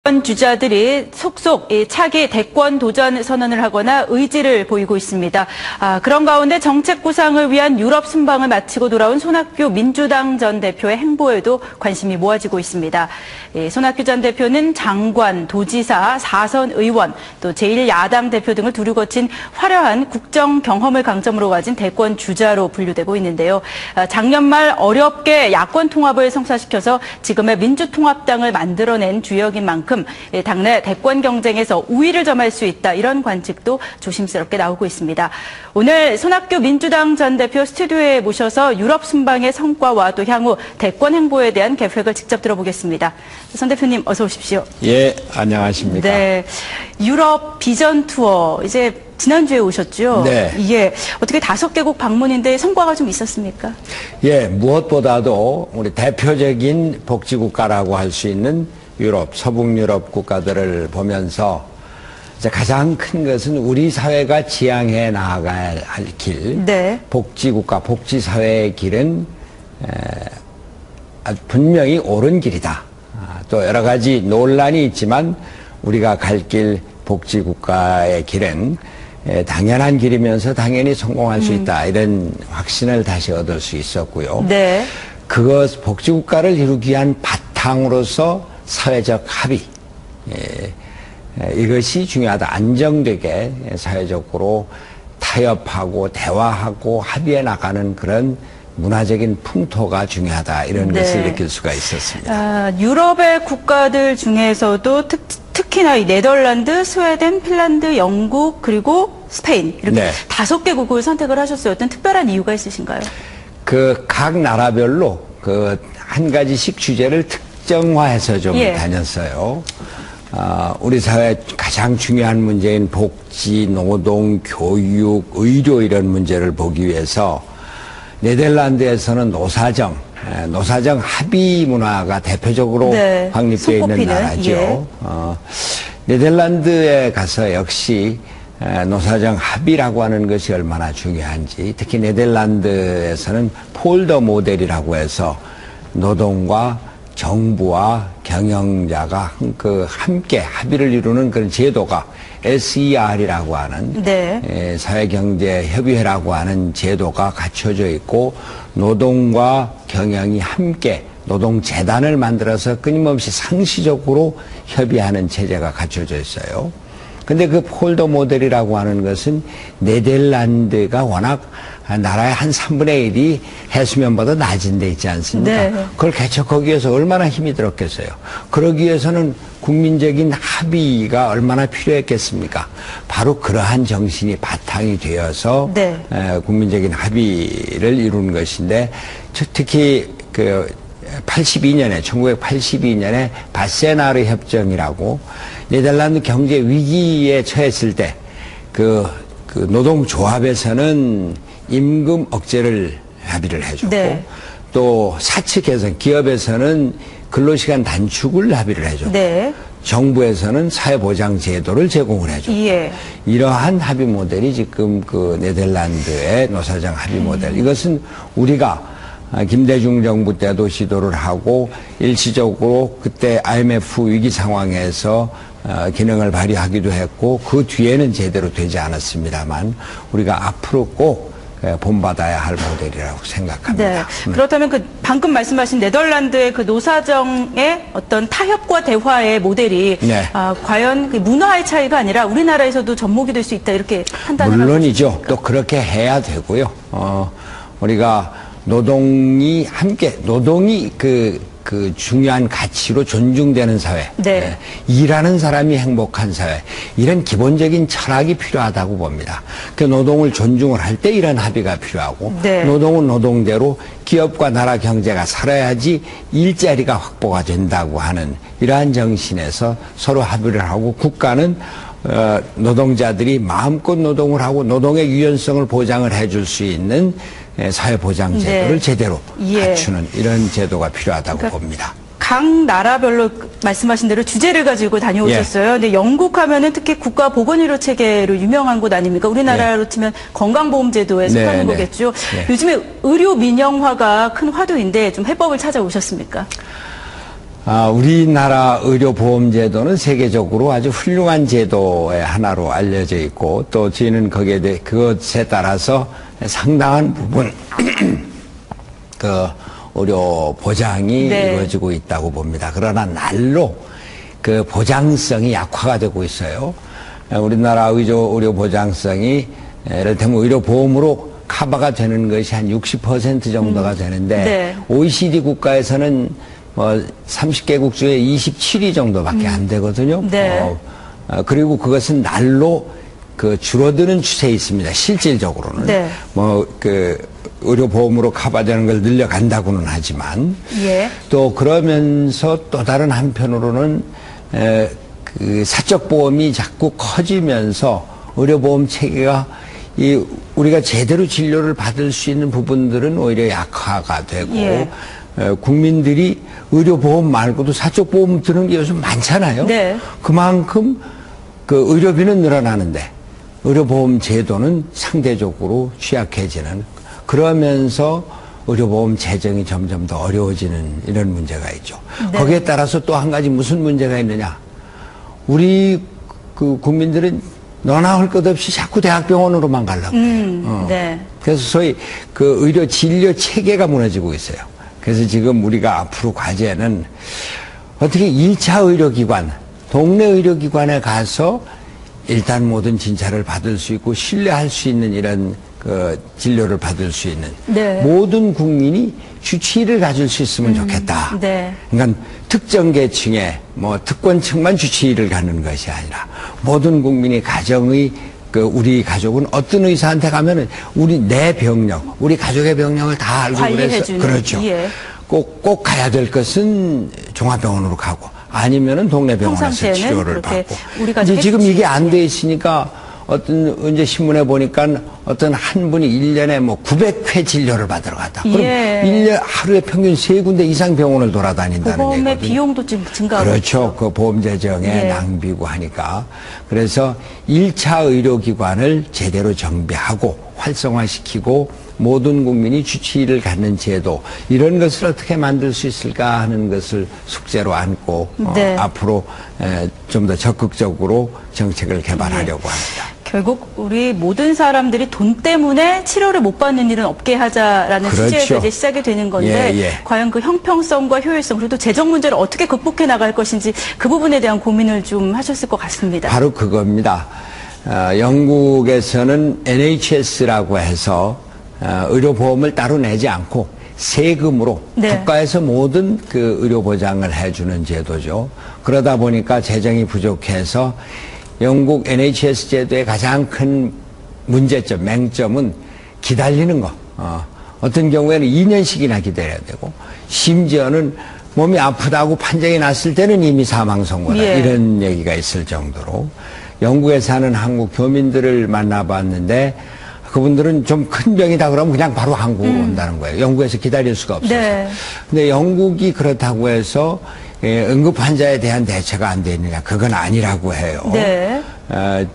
주자들이 속속 차기 대권 도전 선언을 하거나 의지를 보이고 있습니다. 그런 가운데 정책 구상을 위한 유럽 순방을 마치고 돌아온 손학규 민주당 전 대표의 행보에도 관심이 모아지고 있습니다. 손학규 전 대표는 장관, 도지사, 4선 의원, 또 제1야당 대표 등을 두루 거친 화려한 국정 경험을 강점으로 가진 대권 주자로 분류되고 있는데요. 작년 말 어렵게 야권 통합을 성사시켜서 지금의 민주통합당을 만들어낸 주역인 만큼 당내 대권 경쟁에서 우위를 점할 수 있다, 이런 관측도 조심스럽게 나오고 있습니다. 오늘 손학규 민주당 전 대표 스튜디오에 모셔서 유럽 순방의 성과와 또 향후 대권 행보에 대한 계획을 직접 들어보겠습니다. 선 대표님 어서 오십시오. 예, 안녕하십니까. 네, 유럽 비전 투어 이제 지난주에 오셨죠? 네. 예, 어떻게 5개국 방문인데 성과가 좀 있었습니까? 예, 무엇보다도 우리 대표적인 복지국가라고 할 수 있는 유럽, 서북유럽 국가들을 보면서 이제 가장 큰 것은 우리 사회가 지향해 나아가야 할 길, 네. 복지국가, 복지사회의 길은 분명히 옳은 길이다. 또 여러 가지 논란이 있지만 우리가 갈 길, 복지국가의 길은 당연한 길이면서 당연히 성공할 수 있다, 이런 확신을 다시 얻을 수 있었고요. 네. 그것 복지국가를 이루기 위한 바탕으로서 사회적 합의, 이것이 중요하다. 안정되게 사회적으로 타협하고 대화하고 합의해 나가는 그런 문화적인 풍토가 중요하다, 이런 네. 것을 느낄 수가 있었습니다. 유럽의 국가들 중에서도 특히나 이 네덜란드, 스웨덴, 핀란드, 영국, 그리고 스페인, 이렇게 네. 5개국을 선택을 하셨어요. 어떤 특별한 이유가 있으신가요? 각 나라별로 한 가지씩 주제를 특정화해서 좀 다녔어요. 우리 사회 가장 중요한 문제인 복지, 노동, 교육, 의료, 이런 문제를 보기 위해서 네덜란드에서는 노사정 합의 문화가 대표적으로 확립되어 있는 나라죠. 예. 네덜란드에 가서 역시 노사정 합의라고 하는 것이 얼마나 중요한지, 특히 네덜란드에서는 폴더 모델이라고 해서 노동과 정부와 경영자가 함께 합의를 이루는 그런 제도가 SER이라고 하는 사회경제협의회라고 하는 제도가 갖춰져 있고, 노동과 경영이 함께 노동재단을 만들어서 끊임없이 상시적으로 협의하는 체제가 갖춰져 있어요. 근데 그 폴더 모델이라고 하는 것은 네덜란드가 워낙 나라의 한 3분의 1이 해수면보다 낮은 데 있지 않습니까? 네. 그걸 개척하기 위해서 얼마나 힘이 들었겠어요. 그러기 위해서는 국민적인 합의가 얼마나 필요했겠습니까? 바로 그러한 정신이 바탕이 되어서 국민적인 합의를 이룬 것인데, 특히 1982년에 바세나르 협정이라고 네덜란드 경제 위기에 처했을 때 노동조합에서는 임금 억제를 합의를 해줬고, 또 사측 개선, 기업에서는 근로시간 단축을 합의를 해줬고, 정부에서는 사회보장 제도를 제공을 해줬고, 이러한 합의 모델이 지금 네덜란드의 노사정 합의 모델. 이것은 우리가 김대중 정부 때도 시도를 하고, 일시적으로 그때 IMF 위기 상황에서 기능을 발휘하기도 했고, 그 뒤에는 제대로 되지 않았습니다만 우리가 앞으로 꼭 본받아야 할 모델이라고 생각합니다. 네. 그렇다면 방금 말씀하신 네덜란드의 노사정의 어떤 타협과 대화의 모델이 과연 문화의 차이가 아니라 우리나라에서도 접목이 될 수 있다, 이렇게 판단을 하고 물론이죠. 있습니까? 또 그렇게 해야 되고요. 우리가 노동이 중요한 가치로 존중되는 사회, 일하는 사람이 행복한 사회, 이런 기본적인 철학이 필요하다고 봅니다. 노동을 존중을 할 때 이런 합의가 필요하고, 노동은 노동대로 기업과 나라 경제가 살아야지 일자리가 확보가 된다고 하는 이러한 정신에서 서로 합의를 하고, 국가는 노동자들이 마음껏 노동을 하고 노동의 유연성을 보장을 해줄 수 있는 사회보장 제도를 제대로 갖추는 이런 제도가 필요하다고 봅니다. 각 나라별로 말씀하신 대로 주제를 가지고 다녀오셨어요. 근데 영국 하면은 특히 국가보건의료 체계로 유명한 곳 아닙니까? 우리나라로 치면 건강보험제도에 속하는 거겠죠. 요즘에 의료 민영화가 큰 화두인데 좀 해법을 찾아오셨습니까? 우리나라 의료보험제도는 세계적으로 아주 훌륭한 제도의 하나로 알려져 있고 또 저희는 그것에 따라서 상당한 부분 그 의료 보장이 네. 이루어지고 있다고 봅니다. 그러나 날로 그 보장성이 약화가 되고 있어요. 우리나라 의료 보장성이 예를 들면 의료보험으로 커버가 되는 것이 한 60% 정도가 되는데 네. OECD 국가에서는 뭐 30개국 중에 27위 정도밖에 안 되거든요. 네. 그리고 그것은 날로 그 줄어드는 추세에 있습니다. 실질적으로는 네. 뭐 그 의료보험으로 커버되는 걸 늘려간다고는 하지만 예. 또 그러면서 또 다른 한편으로는 그 사적보험이 자꾸 커지면서 의료보험 체계가 우리가 제대로 진료를 받을 수 있는 부분들은 오히려 약화가 되고 예. 국민들이 의료보험 말고도 사적보험 드는 게 요즘 많잖아요. 네. 그만큼 그 의료비는 늘어나는데 의료보험 제도는 상대적으로 취약해지는 그러면서 의료보험 재정이 점점 더 어려워지는 이런 문제가 있죠. 네. 거기에 따라서 또 한 가지 무슨 문제가 있느냐. 우리 그 국민들은 너나 할 것 없이 자꾸 대학병원으로만 가려고 해요. 네. 그래서 소위 그 의료 진료 체계가 무너지고 있어요. 그래서 지금 우리가 앞으로 과제는 어떻게 1차 의료기관, 동네 의료기관에 가서 일단 모든 진찰을 받을 수 있고 신뢰할 수 있는 이런 그 진료를 받을 수 있는 네. 모든 국민이 주치의를 가질 수 있으면 좋겠다. 네. 그러니까 특정 계층의 뭐 특권층만 주치의를 가는 것이 아니라 모든 국민이 가정의 그 우리 가족은 어떤 의사한테 가면은 내 병력, 우리 가족의 병력을 다 알고 그래서 그렇죠. 예. 꼭 가야 될 것은 종합병원으로 가고 아니면은 동네 병원에서 치료를 받고. 이제 지금 이게 안 돼 있으니까 언제 신문에 보니까 어떤 한 분이 1년에 뭐 900회 진료를 받으러 갔다. 그럼 예. 1년 하루에 평균 3군데 이상 병원을 돌아다닌다는 얘기거든요. 보험의 비용도 좀 증가하고 그렇죠. 그 보험 재정에 예. 낭비고 하니까. 그래서 1차 의료기관을 제대로 정비하고 활성화시키고 모든 국민이 주치의를 갖는 제도 이런 것을 어떻게 만들 수 있을까 하는 것을 숙제로 안고 네. 앞으로 좀 더 적극적으로 정책을 개발하려고 합니다. 결국 우리 모든 사람들이 돈 때문에 치료를 못 받는 일은 없게 하자라는 그렇죠. 취지에서 이제 시작이 되는 건데 예, 예. 과연 그 형평성과 효율성 그리고 또 재정 문제를 어떻게 극복해 나갈 것인지 그 부분에 대한 고민을 좀 하셨을 것 같습니다. 바로 그겁니다. 영국에서는 NHS라고 해서 의료보험을 따로 내지 않고 세금으로 네. 국가에서 모든 그 의료보장을 해주는 제도죠. 그러다 보니까 재정이 부족해서 영국 NHS 제도의 가장 큰 문제점, 맹점은 기다리는 거. 어떤 경우에는 2년씩이나 기다려야 되고 심지어는 몸이 아프다고 판정이 났을 때는 이미 사망 선고다. 예. 이런 얘기가 있을 정도로 영국에 사는 한국 교민들을 만나봤는데 그분들은 좀 큰 병이다 그러면 그냥 바로 한국으로 온다는 거예요. 영국에서 기다릴 수가 없어서. 네. 근데 영국이 그렇다고 해서 응급 환자에 대한 대처가 안 돼 있느냐. 그건 아니라고 해요. 네.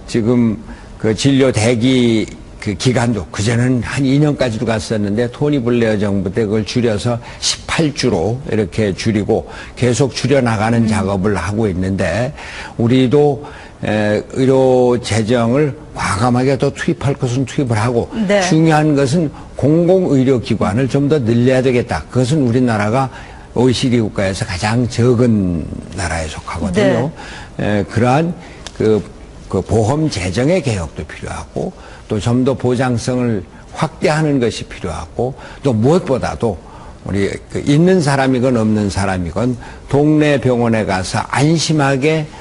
지금 그 진료 대기 그 기간도 그전에는 한 2년까지도 갔었는데 토니 블레어 정부 때 그걸 줄여서 18주로 이렇게 줄이고 계속 줄여나가는 작업을 하고 있는데 우리도 의료 재정을 과감하게 더 투입할 것은 투입을 하고 네. 중요한 것은 공공의료기관을 좀 더 늘려야 되겠다. 그것은 우리나라가 OECD 국가에서 가장 적은 나라에 속하거든요. 네. 그러한 그 보험 재정의 개혁도 필요하고 또 좀 더 보장성을 확대하는 것이 필요하고 또 무엇보다도 우리 있는 사람이건 없는 사람이건 동네 병원에 가서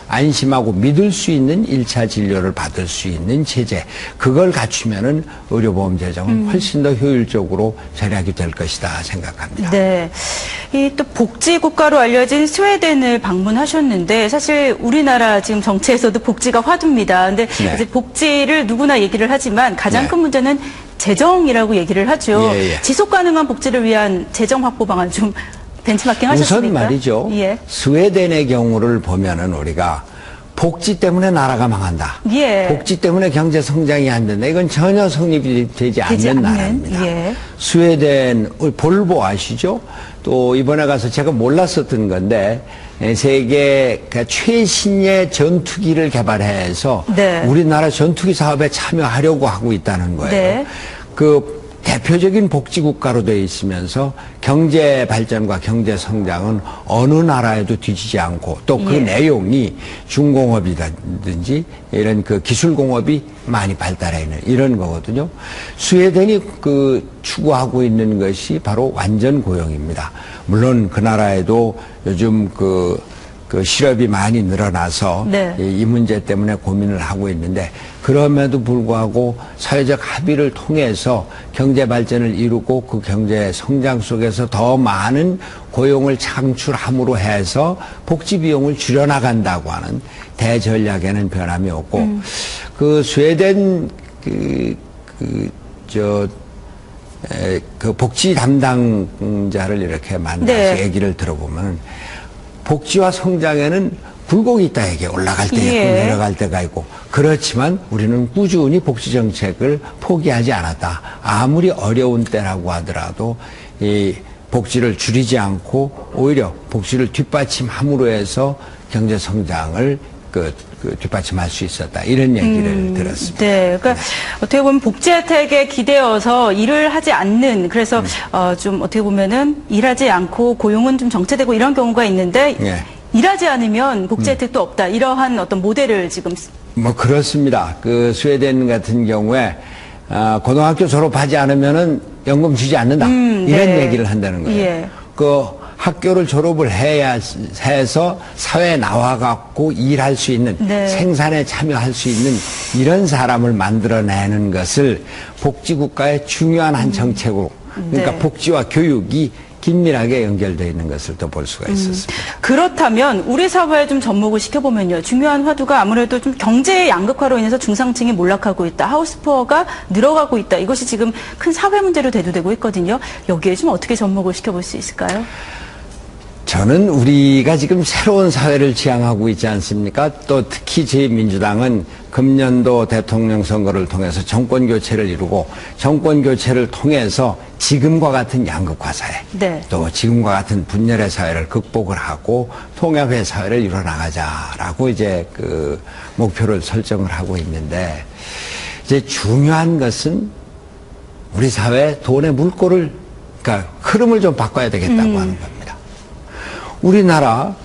안심하고 믿을 수 있는 1차 진료를 받을 수 있는 체제 그걸 갖추면은 의료보험 재정은 훨씬 더 효율적으로 절약이 될 것이다 생각합니다. 네, 이 또 복지국가로 알려진 스웨덴을 방문하셨는데 사실 우리나라 지금 정치에서도 복지가 화두입니다. 근데 네. 이제 복지를 누구나 얘기를 하지만 가장 큰 문제는 재정이라고 얘기를 하죠. 예, 예. 지속 가능한 복지를 위한 재정 확보 방안 좀 벤치마킹 하셨습니까? 우선 말이죠. 예. 스웨덴의 경우를 보면은 우리가 복지 때문에 나라가 망한다. 예. 복지 때문에 경제 성장이 안 된다. 이건 전혀 성립이 되지 않는 나라입니다. 예. 스웨덴 볼보 아시죠? 또 이번에 가서 제가 몰랐었던 건데 세계 최신의 전투기를 개발해서 네. 우리나라 전투기 사업에 참여하려고 하고 있다는 거예요. 네. 그 대표적인 복지국가로 되어 있으면서 경제 발전과 경제 성장은 어느 나라에도 뒤지지 않고 또 그 내용이 중공업이라든지 이런 그 기술공업이 많이 발달해 있는 이런 거거든요. 스웨덴이 그 추구하고 있는 것이 바로 완전 고용입니다. 물론 그 나라에도 요즘 그 실업이 많이 늘어나서 네. 이 문제 때문에 고민을 하고 있는데 그럼에도 불구하고 사회적 합의를 통해서 경제 발전을 이루고 그 경제 성장 속에서 더 많은 고용을 창출함으로 해서 복지 비용을 줄여나간다고 하는 대전략에는 변함이 없고 그 스웨덴 그 복지 담당자를 이렇게 만나서 네. 얘기를 들어보면 복지와 성장에는 굴곡이 있다 이게 올라갈 때 있고 내려갈 때가 있고 그렇지만 우리는 꾸준히 복지 정책을 포기하지 않았다. 아무리 어려운 때라고 하더라도 이 복지를 줄이지 않고 오히려 복지를 뒷받침함으로 해서 경제 성장을 뒷받침할 수 있었다. 이런 얘기를 들었습니다. 네. 그러니까 네. 어떻게 보면 복지 혜택에 기대어서 일을 하지 않는 그래서 좀 어떻게 보면은 일하지 않고 고용은 좀 정체되고 이런 경우가 있는데 네. 일하지 않으면 복지 혜택도 없다. 이러한 어떤 모델을 지금 뭐 그렇습니다. 그 스웨덴 같은 경우에 고등학교 졸업하지 않으면은 연금 주지 않는다. 이런 네. 얘기를 한다는 거예요. 예. 그 학교를 졸업을 해서 사회에 나와갖고 일할 수 있는 네. 생산에 참여할 수 있는 이런 사람을 만들어내는 것을 복지국가의 중요한 한 정책으로 그러니까 네. 복지와 교육이 긴밀하게 연결되어 있는 것을 또 볼 수가 있었습니다. 그렇다면 우리 사회에 좀 접목을 시켜보면요. 중요한 화두가 아무래도 좀 경제의 양극화로 인해서 중상층이 몰락하고 있다. 하우스푸어가 늘어가고 있다. 이것이 지금 큰 사회 문제로 대두되고 있거든요. 여기에 좀 어떻게 접목을 시켜볼 수 있을까요? 저는 우리가 지금 새로운 사회를 지향하고 있지 않습니까? 또 특히 제민주당은 금년도 대통령 선거를 통해서 정권 교체를 이루고 정권 교체를 통해서 지금과 같은 양극화 사회, 네. 또 지금과 같은 분열의 사회를 극복을 하고 통합의 사회를 이뤄나가자라고 이제 그 목표를 설정을 하고 있는데 이제 중요한 것은 우리 사회 돈의 물꼬를 그러니까 흐름을 좀 바꿔야 되겠다고 하는 겁니다. 우리나라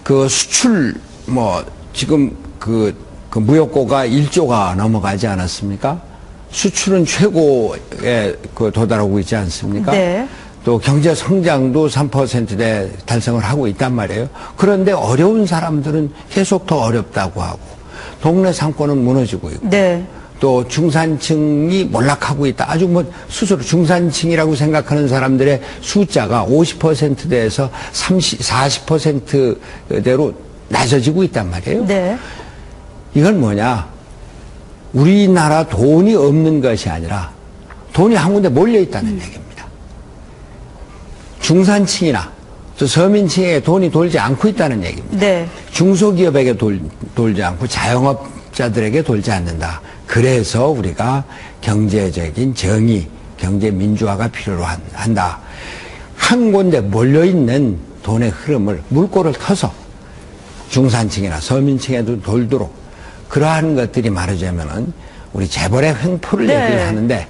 그 수출 뭐 지금 그 무역고가 1조가 넘어가지 않았습니까? 수출은 최고에 도달하고 있지 않습니까? 네. 또 경제 성장도 3%대 달성을 하고 있단 말이에요. 그런데 어려운 사람들은 계속 더 어렵다고 하고 동네 상권은 무너지고 있고 네. 또 중산층이 몰락하고 있다. 아주 뭐 스스로 중산층이라고 생각하는 사람들의 숫자가 50%대에서 40%대로 낮아지고 있단 말이에요. 네. 이건 뭐냐? 우리나라 돈이 없는 것이 아니라 돈이 한 군데 몰려 있다는 얘기입니다. 중산층이나 또 서민층에게 돈이 돌지 않고 있다는 얘기입니다. 네. 중소기업에게 돌지 않고 자영업자들에게 돌지 않는다. 그래서 우리가 경제적인 정의, 경제 민주화가 필요로 한다. 한 군데 몰려있는 돈의 흐름을 물꼬를 터서 중산층이나 서민층에도 돌도록 그러한 것들이 말하자면은 우리 재벌의 횡포를 네. 얘기를 하는데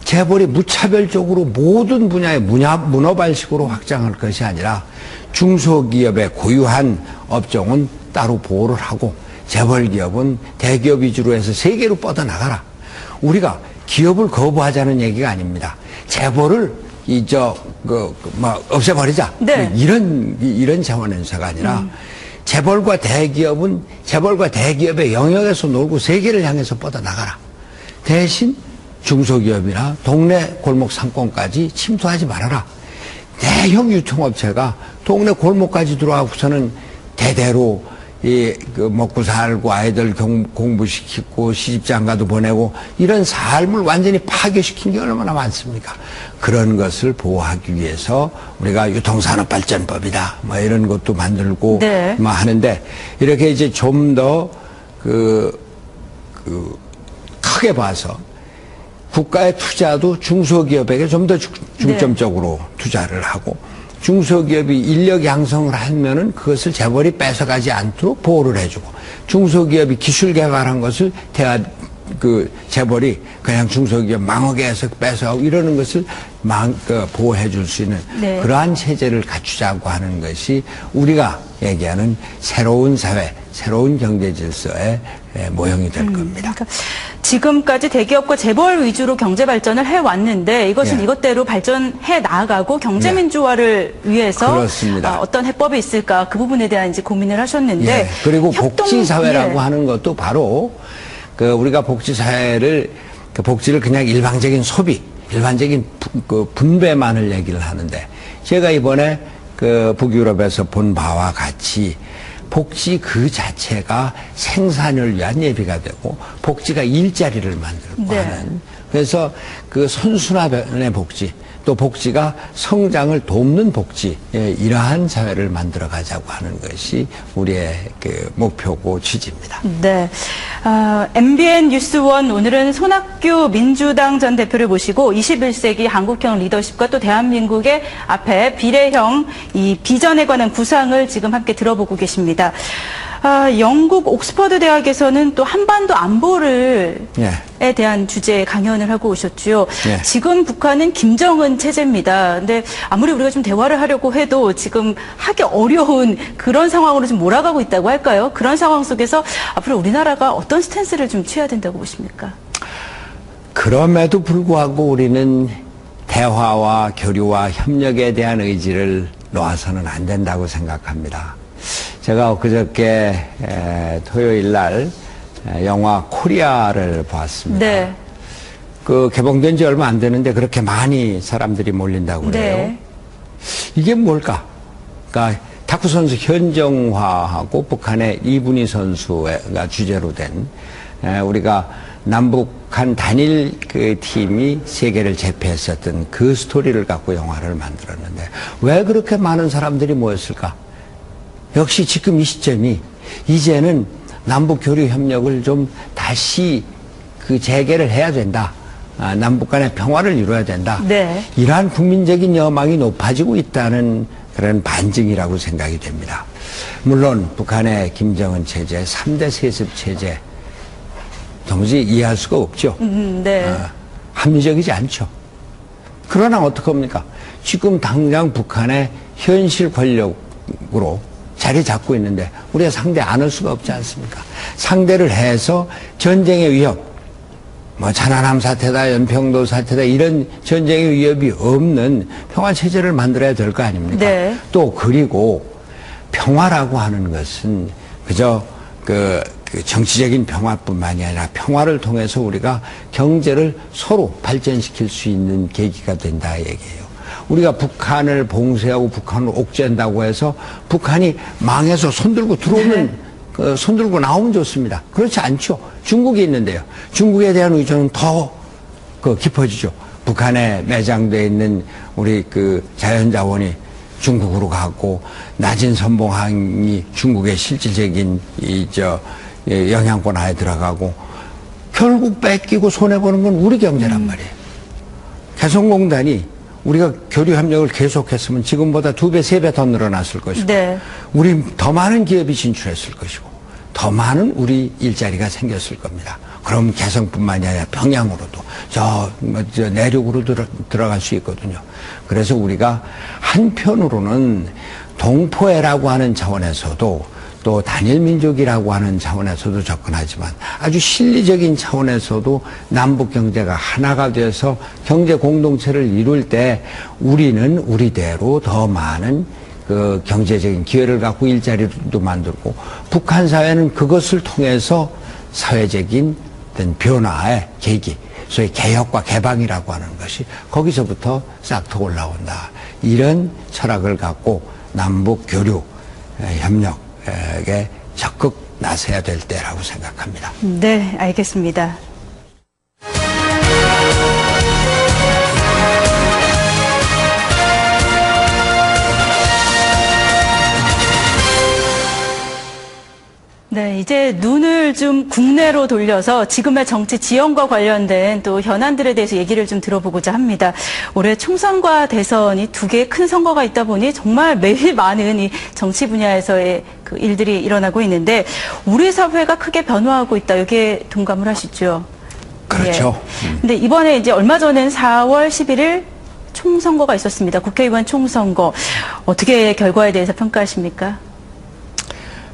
재벌이 무차별적으로 모든 분야의 문어발식으로 확장할 것이 아니라 중소기업의 고유한 업종은 따로 보호를 하고 재벌기업은 대기업 위주로 해서 세계로 뻗어나가라. 우리가 기업을 거부하자는 얘기가 아닙니다. 재벌을 없애버리자. 네. 이런 차원에서가 아니라 재벌과 대기업의 영역에서 놀고 세계를 향해서 뻗어나가라. 대신 중소기업이나 동네 골목 상권까지 침투하지 말아라. 대형 유통업체가 동네 골목까지 들어와서는 대대로 먹고 살고 아이들 공부시키고 시집장가도 보내고 이런 삶을 완전히 파괴시킨 게 얼마나 많습니까? 그런 것을 보호하기 위해서 우리가 유통산업발전법이다 뭐 이런 것도 만들고 네. 뭐 하는데 이렇게 이제 좀 더 크게 봐서 국가의 투자도 중소기업에게 좀 더 중점적으로 네. 투자를 하고 중소기업이 인력 양성을 하면은 그것을 재벌이 뺏어가지 않도록 보호를 해주고 중소기업이 기술 개발한 것을 재벌이 그냥 중소기업 망하게 해서 뺏어가고 이러는 것을 보호해 줄 수 있는 네. 그러한 체제를 갖추자고 하는 것이 우리가 얘기하는 새로운 사회, 새로운 경제 질서의 모형이 될 겁니다. 그러니까 지금까지 대기업과 재벌 위주로 경제 발전을 해왔는데 이것은 예. 이것대로 발전해 나아가고 경제 민주화를 위해서 그렇습니다. 어떤 해법이 있을까 그 부분에 대한 이제 고민을 하셨는데 예. 그리고 복지사회라고 예. 하는 것도 바로 우리가 복지사회를 복지를 그냥 일방적인 소비, 일반적인 분배만을 얘기를 하는데 제가 이번에 북유럽에서 본 바와 같이 복지 그 자체가 생산을 위한 예비가 되고 복지가 일자리를 만들고 네. 하는 그래서 선순환의 복지 또 복지가 성장을 돕는 복지 이러한 사회를 만들어 가자고 하는 것이 우리의 목표고 취지입니다. 네, MBN 뉴스원 오늘은 손학규 민주당 전 대표를 모시고 21세기 한국형 리더십과 또 대한민국의 앞에 비례형 이 비전에 관한 구상을 지금 함께 들어보고 계십니다. 영국 옥스퍼드 대학에서는 또 한반도 안보를 에 대한 주제에 강연을 하고 오셨죠. 예. 지금 북한은 김정은 체제입니다. 근데 아무리 우리가 좀 대화를 하려고 해도 지금 하기 어려운 그런 상황으로 좀 몰아가고 있다고 할까요? 그런 상황 속에서 앞으로 우리나라가 어떤 스탠스를 좀 취해야 된다고 보십니까? 그럼에도 불구하고 우리는 대화와 교류와 협력에 대한 의지를 놓아서는 안 된다고 생각합니다. 제가 그저께 토요일 날 영화 코리아를 봤습니다. 네. 개봉된 지 얼마 안 되는데 그렇게 많이 사람들이 몰린다고 그래요. 네. 이게 뭘까? 그러니까 탁구 선수 현정화하고 북한의 이분희 선수가 주제로 된 우리가 남북한 단일 팀이 세계를 제패했었던 그 스토리를 갖고 영화를 만들었는데 왜 그렇게 많은 사람들이 모였을까? 역시 지금 이 시점이 이제는 남북 교류 협력을 좀 다시 재개를 해야 된다. 남북 간의 평화를 이루어야 된다. 네. 이러한 국민적인 여망이 높아지고 있다는 그런 반증이라고 생각이 됩니다. 물론 북한의 김정은 체제, 3대 세습 체제 도무지 이해할 수가 없죠. 네. 합리적이지 않죠. 그러나 어떡합니까? 지금 당장 북한의 현실 권력으로 자리 잡고 있는데 우리가 상대 안 할 수가 없지 않습니까? 상대를 해서 전쟁의 위협, 천안함 사태다, 연평도 사태다 이런 전쟁의 위협이 없는 평화 체제를 만들어야 될 거 아닙니까? 네. 또 그리고 평화라고 하는 것은 그저 정치적인 평화뿐만이 아니라 평화를 통해서 우리가 경제를 서로 발전시킬 수 있는 계기가 된다 얘기예요. 우리가 북한을 봉쇄하고 북한을 옥죄한다고 해서 북한이 망해서 손들고 들어오면 손들고 나오면 좋습니다. 그렇지 않죠. 중국이 있는데요. 중국에 대한 의존은 더 깊어지죠. 북한에 매장되어 있는 우리 자연자원이 중국으로 가고 낮은 선봉항이 중국의 실질적인 영향권 하에 들어가고 결국 뺏기고 손해보는 건 우리 경제란 말이에요. 개성공단이 우리가 교류 협력을 계속했으면 지금보다 2배, 3배 더 늘어났을 것이고 네. 우리 더 많은 기업이 진출했을 것이고 더 많은 우리 일자리가 생겼을 겁니다. 그럼 개성뿐만이 아니라 평양으로도 저 내륙으로 들어갈 수 있거든요. 그래서 우리가 한편으로는 동포애라고 하는 차원에서도 또 단일민족이라고 하는 차원에서도 접근하지만 아주 실리적인 차원에서도 남북 경제가 하나가 돼서 경제 공동체를 이룰 때 우리는 우리대로 더 많은 경제적인 기회를 갖고 일자리도 만들고 북한 사회는 그것을 통해서 사회적인 어떤 변화의 계기, 소위 개혁과 개방이라고 하는 것이 거기서부터 싹 더 올라온다. 이런 철학을 갖고 남북 교류, 협력에 적극 나서야 될 때라고 생각합니다. 네, 알겠습니다. 네, 이제 눈을 좀 국내로 돌려서 지금의 정치 지형과 관련된 또 현안들에 대해서 얘기를 좀 들어보고자 합니다. 올해 총선과 대선이 두 개의 큰 선거가 있다 보니 정말 매일 많은 이 정치 분야에서의 그 일들이 일어나고 있는데 우리 사회가 크게 변화하고 있다. 여기에 동감을 하시죠? 그렇죠. 근데 이번에 이제 얼마 전엔 4월 11일 총선거가 있었습니다. 국회의원 총선거. 어떻게 결과에 대해서 평가하십니까?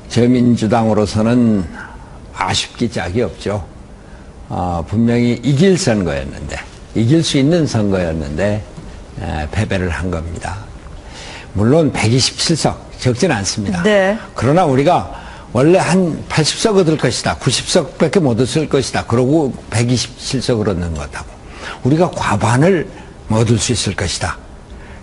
저민주당으로서는 아쉽기 짝이 없죠. 분명히 이길 선거였는데, 이길 수 있는 선거였는데 패배를 한 겁니다. 물론 127석 적진 않습니다. 네. 그러나 우리가 원래 한 80석 얻을 것이다, 90석밖에 못 얻을 것이다, 그러고 127석을 얻는 거다고. 우리가 과반을 얻을 수 있을 것이다.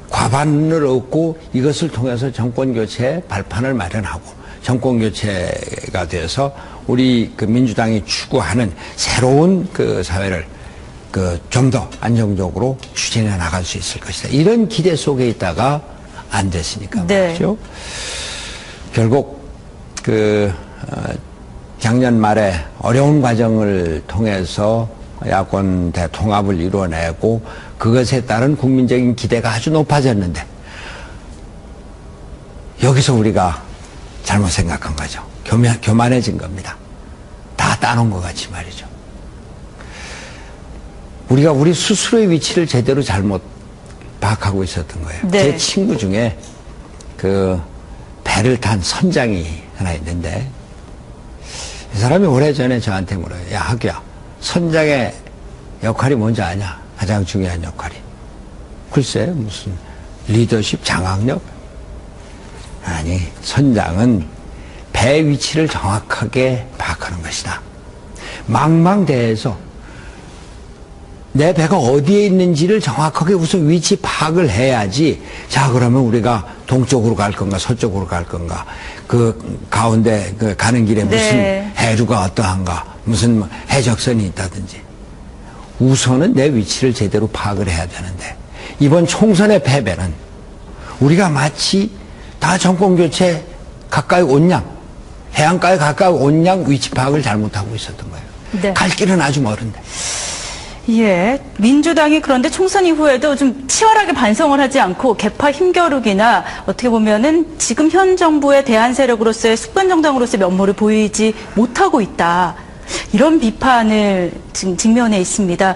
과반을 얻고 이것을 통해서 정권교체의 발판을 마련하고 정권교체가 돼서 우리 그 민주당이 추구하는 새로운 그 사회를 그 좀 더 안정적으로 추진해 나갈 수 있을 것이다. 이런 기대 속에 있다가 안 됐으니까 말이죠. 네. 결국 작년 말에 어려운 과정을 통해서 야권 대통합을 이뤄내고 그것에 따른 국민적인 기대가 아주 높아졌는데 여기서 우리가 잘못 생각한 거죠. 교만해진 겁니다. 다 따놓은 것 같이 말이죠. 우리가 우리 스스로의 위치를 제대로 잘못 파악하고 있었던 거예요. 네. 제 친구 중에 그 배를 탄 선장이 하나 있는데 이 사람이 오래전에 저한테 물어요. 야, 하규야, 선장의 역할이 뭔지 아냐? 가장 중요한 역할이. 글쎄, 무슨 리더십, 장악력? 아니, 선장은 배 위치를 정확하게 파악하는 것이다. 망망대해에서 내 배가 어디에 있는지를 정확하게 우선 위치 파악을 해야지. 자, 그러면 우리가 동쪽으로 갈 건가, 서쪽으로 갈 건가, 그 가운데 그 가는 길에 무슨 해류가 어떠한가, 무슨 해적선이 있다든지. 우선은 내 위치를 제대로 파악을 해야 되는데, 이번 총선의 패배는 우리가 마치 다 정권교체 가까이 온 양, 해안가에 가까이 온 양 위치 파악을 잘못하고 있었던 거예요. 네. 갈 길은 아주 멀은데. 예, 민주당이 그런데 총선 이후에도 좀 치열하게 반성을 하지 않고 개파 힘겨루기나 어떻게 보면은 지금 현 정부의 대안 세력으로서의 수권 정당으로서의 면모를 보이지 못하고 있다. 이런 비판을 지금 직면해 있습니다.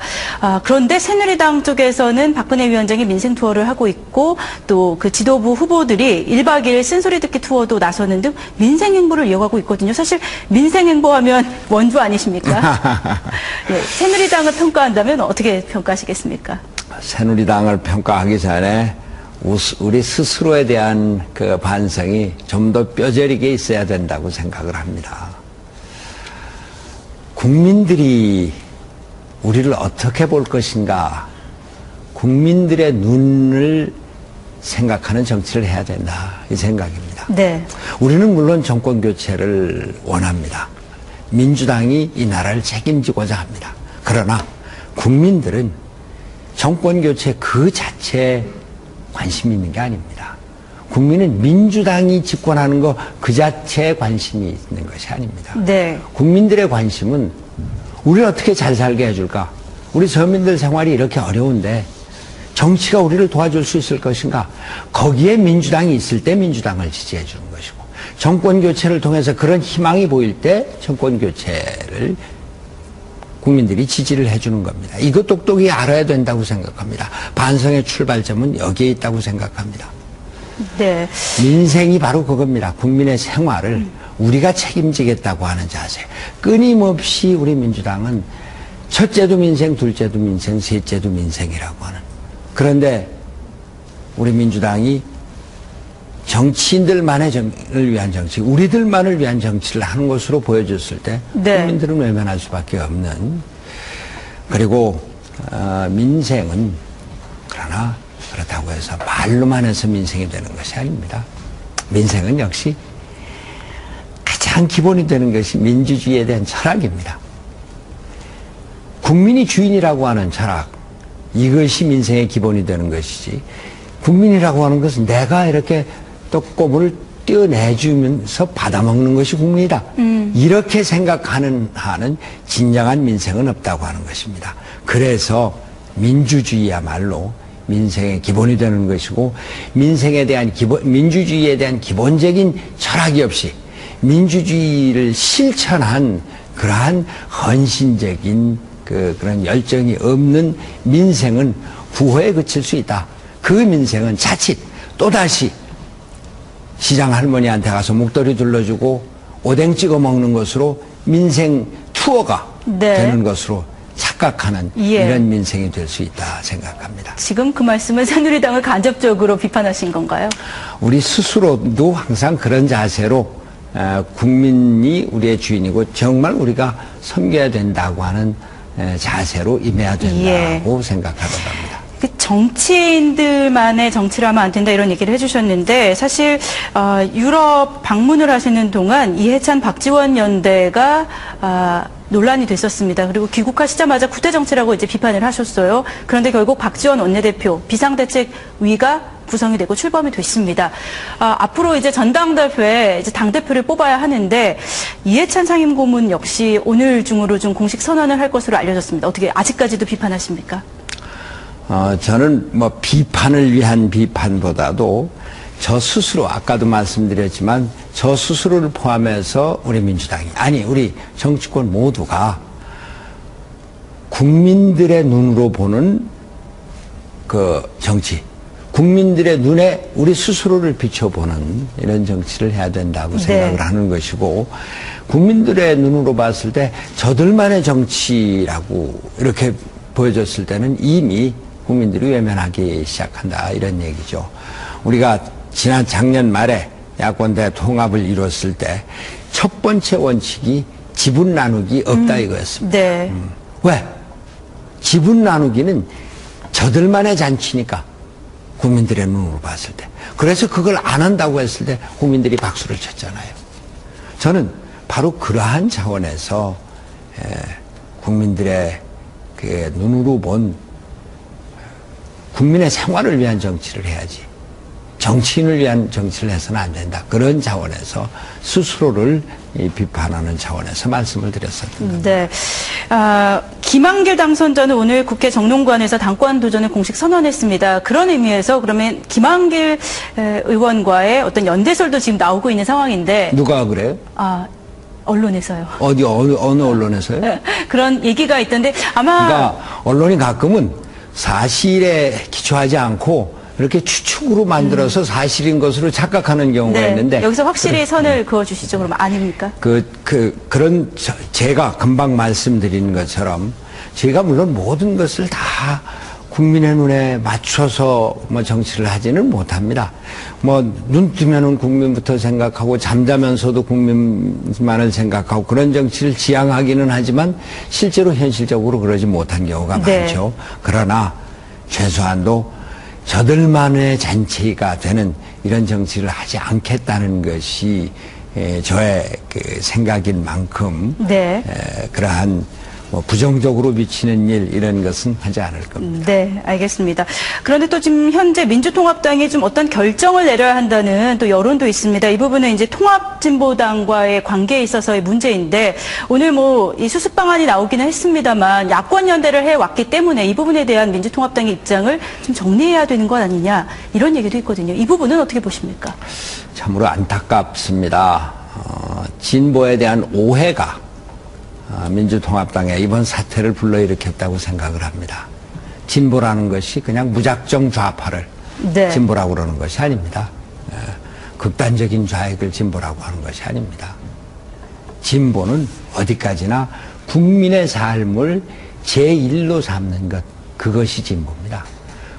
그런데 새누리당 쪽에서는 박근혜 위원장이 민생 투어를 하고 있고 또 그 지도부 후보들이 1박 2일 쓴소리 듣기 투어도 나서는 등 민생 행보를 이어가고 있거든요. 사실 민생 행보하면 원주 아니십니까? 예, 새누리당을 평가한다면 어떻게 평가하시겠습니까? 새누리당을 평가하기 전에 우리 스스로에 대한 그 반성이 좀 더 뼈저리게 있어야 된다고 생각을 합니다. 국민들이 우리를 어떻게 볼 것인가, 국민들의 눈을 생각하는 정치를 해야 된다, 이 생각입니다. 네. 우리는 물론 정권 교체를 원합니다. 민주당이 이 나라를 책임지고자 합니다. 그러나 국민들은 정권 교체 그 자체에 관심이 있는 게 아닙니다. 국민은 민주당이 집권하는 거 그 자체에 관심이 있는 것이 아닙니다. 네. 국민들의 관심은 우리를 어떻게 잘 살게 해줄까? 우리 서민들 생활이 이렇게 어려운데 정치가 우리를 도와줄 수 있을 것인가? 거기에 민주당이 있을 때 민주당을 지지해 주는 것이고, 정권 교체를 통해서 그런 희망이 보일 때 정권 교체를 국민들이 지지를 해주는 겁니다. 이거 똑똑히 알아야 된다고 생각합니다. 반성의 출발점은 여기에 있다고 생각합니다. 네. 민생이 바로 그겁니다. 국민의 생활을 우리가 책임지겠다고 하는 자세. 끊임없이 우리 민주당은 첫째도 민생, 둘째도 민생, 셋째도 민생이라고 하는. 그런데 우리 민주당이 정치인들만을 위한 정치, 우리들만을 위한 정치를 하는 것으로 보여줬을 때 네. 국민들은 외면할 수밖에 없는. 그리고 민생은 그러나 그렇다고 해서 말로만 해서 민생이 되는 것이 아닙니다. 민생은 역시 가장 가장 기본이 되는 것이 민주주의에 대한 철학입니다. 국민이 주인이라고 하는 철학, 이것이 민생의 기본이 되는 것이지, 국민이라고 하는 것은 내가 이렇게 떡고물을 떼어내주면서 받아먹는 것이 국민이다. 이렇게 생각하는 한은 진정한 민생은 없다고 하는 것입니다. 그래서 민주주의야말로 민생의 기본이 되는 것이고, 민주주의에 대한 기본적인 철학이 없이 민주주의를 실천한 그러한 헌신적인 그런 열정이 없는 민생은 구호에 그칠 수 있다. 그 민생은 자칫 또다시 시장 할머니한테 가서 목도리 둘러주고 오뎅 찍어 먹는 것으로 민생 투어가 되는 것으로 착각하는 이런 민생이 될 수 있다 생각합니다. 지금 그 말씀은 새누리당을 간접적으로 비판하신 건가요? 우리 스스로도 항상 그런 자세로 국민이 우리의 주인이고 정말 우리가 섬겨야 된다고 하는 자세로 임해야 된다고 생각하는 겁니다. 정치인들만의 정치를 하면 안 된다 이런 얘기를 해주셨는데, 사실 유럽 방문을 하시는 동안 이해찬 박지원 연대가 논란이 됐었습니다. 그리고 귀국하시자마자 구태 정치라고 이제 비판을 하셨어요. 그런데 결국 박지원 원내대표 비상대책위가 구성이 되고 출범이 됐습니다. 앞으로 이제 전당대회에 이제 당대표를 뽑아야 하는데, 이해찬 상임고문 역시 오늘 중으로 좀 공식 선언을 할 것으로 알려졌습니다. 어떻게 아직까지도 비판하십니까? 저는 뭐 비판을 위한 비판보다도 저 스스로, 아까도 말씀드렸지만 저 스스로를 포함해서 우리 민주당이, 아니 우리 정치권 모두가 국민들의 눈으로 보는 그 정치, 국민들의 눈에 우리 스스로를 비춰보는 이런 정치를 해야 된다고 생각을 하는 것이고, 국민들의 눈으로 봤을 때 저들만의 정치라고 이렇게 보여졌을 때는 이미 국민들이 외면하기 시작한다, 이런 얘기죠. 우리가 지난 작년 말에 야권대 통합을 이뤘을 때 첫 번째 원칙이 지분 나누기 없다 이거였습니다. 왜? 지분 나누기는 저들만의 잔치니까, 국민들의 눈으로 봤을 때. 그래서 그걸 안 한다고 했을 때 국민들이 박수를 쳤잖아요. 저는 바로 그러한 차원에서 국민들의 그 눈으로 본 국민의 생활을 위한 정치를 해야지, 정치인을 위한 정치를 해서는 안 된다. 그런 차원에서 스스로를 비판하는 차원에서 말씀을 드렸었던 겁니다. 네. 김한길 당선자는 오늘 국회 정론관에서 당권 도전을 공식 선언했습니다. 그런 의미에서 그러면 김한길 의원과의 어떤 연대설도 지금 나오고 있는 상황인데. 누가 그래요? 언론에서요. 어느 언론에서요? 그런 얘기가 있던데 아마. 그러니까 언론이 가끔은 사실에 기초하지 않고 이렇게 추측으로 만들어서 사실인 것으로 착각하는 경우가 있는데. 여기서 확실히 선을 그어주시죠. 그러면 아닙니까? 그런 제가 금방 말씀드린 것처럼 제가 물론 모든 것을 다 국민의 눈에 맞춰서 뭐 정치를 하지는 못합니다. 뭐 눈 뜨면은 국민부터 생각하고 잠자면서도 국민만을 생각하고 그런 정치를 지향하기는 하지만 실제로 현실적으로 그러지 못한 경우가 많죠. 그러나 최소한도 저들만의 잔치가 되는 이런 정치를 하지 않겠다는 것이 저의 그 생각인 만큼 그러한 뭐 부정적으로 미치는 일, 이런 것은 하지 않을 겁니다. 네, 알겠습니다. 그런데 또 지금 현재 민주통합당이 좀 어떤 결정을 내려야 한다는 또 여론도 있습니다. 이 부분은 이제 통합진보당과의 관계에 있어서의 문제인데, 오늘 뭐 이 수습 방안이 나오기는 했습니다만 야권 연대를 해왔기 때문에 이 부분에 대한 민주통합당의 입장을 좀 정리해야 되는 것 아니냐, 이런 얘기도 있거든요. 이 부분은 어떻게 보십니까? 참으로 안타깝습니다. 진보에 대한 오해가 민주통합당의 이번 사태를 불러일으켰다고 생각을 합니다. 진보라는 것이 그냥 무작정 좌파를 진보라고 그러는 것이 아닙니다. 극단적인 좌익을 진보라고 하는 것이 아닙니다. 진보는 어디까지나 국민의 삶을 제1로 삼는 것, 그것이 진보입니다.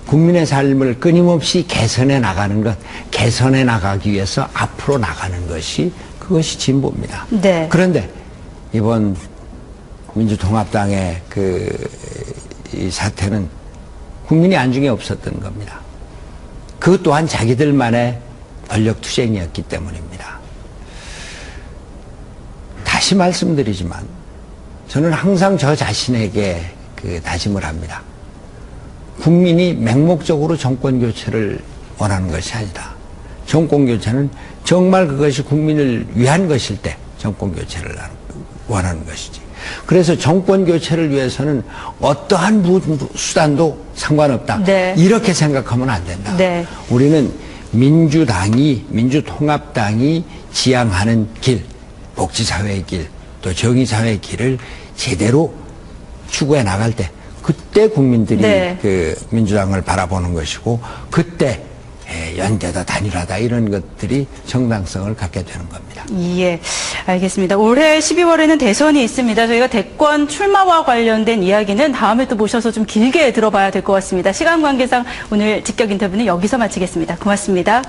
국민의 삶을 끊임없이 개선해 나가는 것, 개선해 나가기 위해서 앞으로 나가는 것이, 그것이 진보입니다. 그런데 이번 민주통합당의 이 사태는 국민이 안중에 없었던 겁니다. 그것 또한 자기들만의 권력투쟁이었기 때문입니다. 다시 말씀드리지만 저는 항상 저 자신에게 그 다짐을 합니다. 국민이 맹목적으로 정권 교체를 원하는 것이 아니다. 정권 교체는 정말 그것이 국민을 위한 것일 때 정권 교체를 원하는 것이지. 그래서 정권 교체를 위해서는 어떠한 수단도 상관없다. 네. 이렇게 생각하면 안 된다. 네. 우리는 민주통합당이 지향하는 길, 복지사회의 길, 또 정의사회의 길을 제대로 추구해 나갈 때 그때 국민들이 네. 그 민주당을 바라보는 것이고 그때 연대다 단일화다 이런 것들이 정당성을 갖게 되는 겁니다. 예, 알겠습니다. 올해 12월에는 대선이 있습니다. 저희가 대권 출마와 관련된 이야기는 다음에 또 모셔서 좀 길게 들어봐야 될 것 같습니다. 시간 관계상 오늘 직격 인터뷰는 여기서 마치겠습니다. 고맙습니다.